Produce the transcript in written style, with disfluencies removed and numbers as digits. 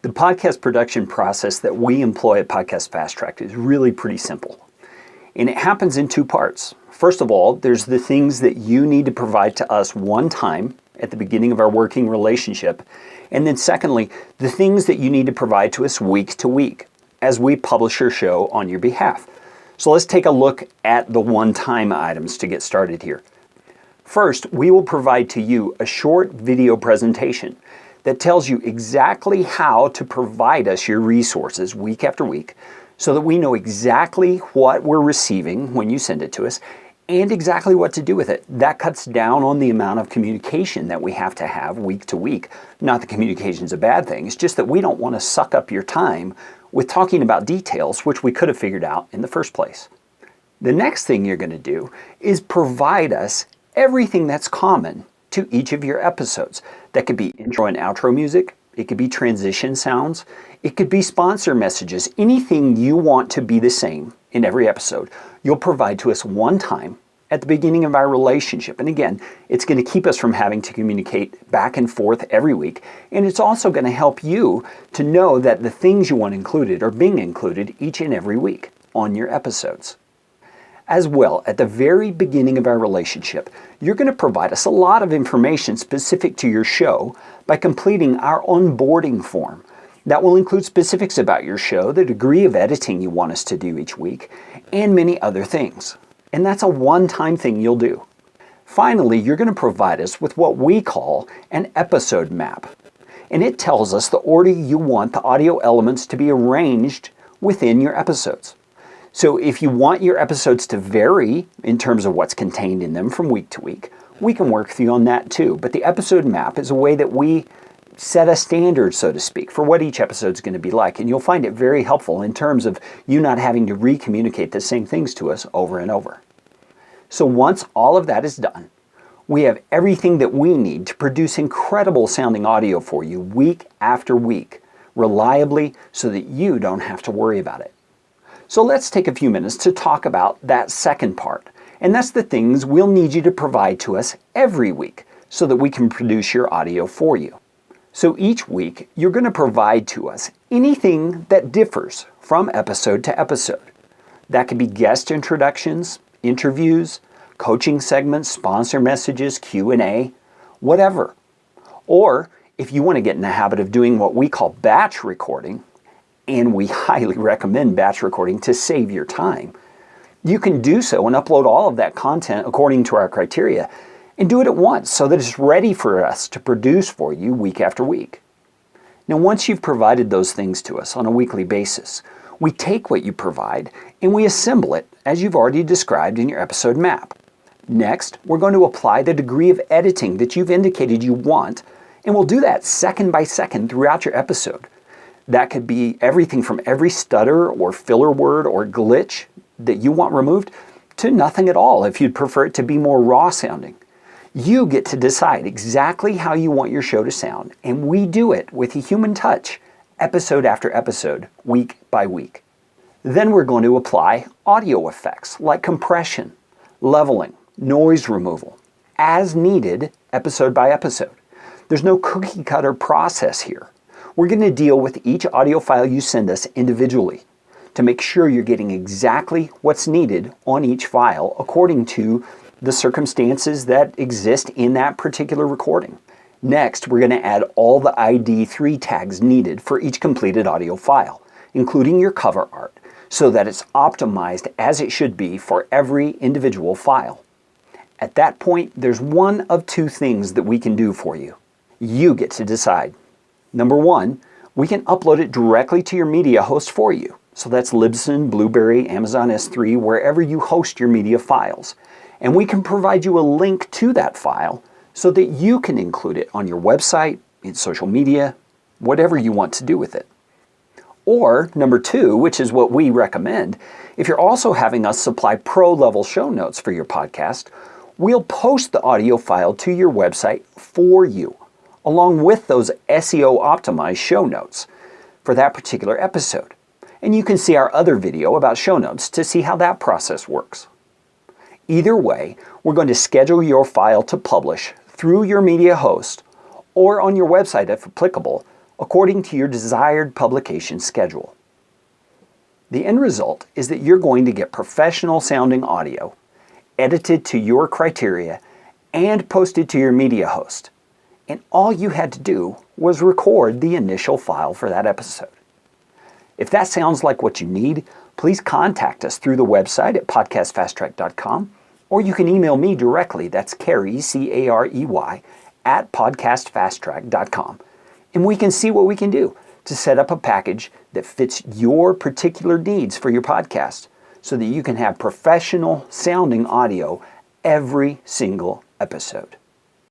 The podcast production process that we employ at Podcast Fast Track is really pretty simple. And it happens in two parts. First of all, there's the things that you need to provide to us one time at the beginning of our working relationship. And then secondly, the things that you need to provide to us week to week as we publish your show on your behalf. So let's take a look at the one-time items to get started here. First, we will provide to you a short video presentation that tells you exactly how to provide us your resources week after week so that we know exactly what we're receiving when you send it to us and exactly what to do with it. That cuts down on the amount of communication that we have to have week to week. Not that communication's a bad thing, it's just that we don't want to suck up your time with talking about details which we could have figured out in the first place. The next thing you're going to do is provide us everything that's common to each of your episodes. That could be intro and outro music, it could be transition sounds, it could be sponsor messages, anything you want to be the same in every episode. You'll provide to us one time at the beginning of our relationship. And again, it's going to keep us from having to communicate back and forth every week. And it's also going to help you to know that the things you want included are being included each and every week on your episodes. As well, at the very beginning of our relationship, you're going to provide us a lot of information specific to your show by completing our onboarding form. That will include specifics about your show, the degree of editing you want us to do each week, and many other things. And that's a one-time thing you'll do. Finally, you're going to provide us with what we call an episode map. And it tells us the order you want the audio elements to be arranged within your episodes. So if you want your episodes to vary in terms of what's contained in them from week to week, we can work with you on that too. But the episode map is a way that we set a standard, so to speak, for what each episode is going to be like. And you'll find it very helpful in terms of you not having to re-communicate the same things to us over and over. So once all of that is done, we have everything that we need to produce incredible sounding audio for you week after week, reliably, so that you don't have to worry about it. So let's take a few minutes to talk about that second part. And that's the things we'll need you to provide to us every week so that we can produce your audio for you. So each week, you're going to provide to us anything that differs from episode to episode. That could be guest introductions, interviews, coaching segments, sponsor messages, Q&A, whatever. Or if you want to get in the habit of doing what we call batch recording, and we highly recommend batch recording to save your time, you can do so and upload all of that content according to our criteria and do it at once so that it's ready for us to produce for you week after week. Now, once you've provided those things to us on a weekly basis, we take what you provide and we assemble it as you've already described in your episode map. Next, we're going to apply the degree of editing that you've indicated you want, and we'll do that second by second throughout your episode. That could be everything from every stutter or filler word or glitch that you want removed to nothing at all if you'd prefer it to be more raw sounding. You get to decide exactly how you want your show to sound, and we do it with a human touch, episode after episode, week by week. Then we're going to apply audio effects like compression, leveling, noise removal, as needed, episode by episode. There's no cookie cutter process here. We're going to deal with each audio file you send us individually to make sure you're getting exactly what's needed on each file according to the circumstances that exist in that particular recording. Next, we're going to add all the ID3 tags needed for each completed audio file, including your cover art, so that it's optimized as it should be for every individual file. At that point, there's one of two things that we can do for you. You get to decide. Number one, we can upload it directly to your media host for you. So that's Libsyn, Blueberry, Amazon S3, wherever you host your media files. And we can provide you a link to that file so that you can include it on your website, in social media, whatever you want to do with it. Or number two, which is what we recommend, if you're also having us supply pro-level show notes for your podcast, we'll post the audio file to your website for you, along with those SEO-optimized show notes for that particular episode. And you can see our other video about show notes to see how that process works. Either way, we're going to schedule your file to publish through your media host or on your website if applicable, according to your desired publication schedule. The end result is that you're going to get professional sounding audio, edited to your criteria, and posted to your media host. And all you had to do was record the initial file for that episode. If that sounds like what you need, please contact us through the website at podcastfasttrack.com, or you can email me directly, that's Carey, C-A-R-E-Y, at podcastfasttrack.com. And we can see what we can do to set up a package that fits your particular needs for your podcast so that you can have professional sounding audio every single episode.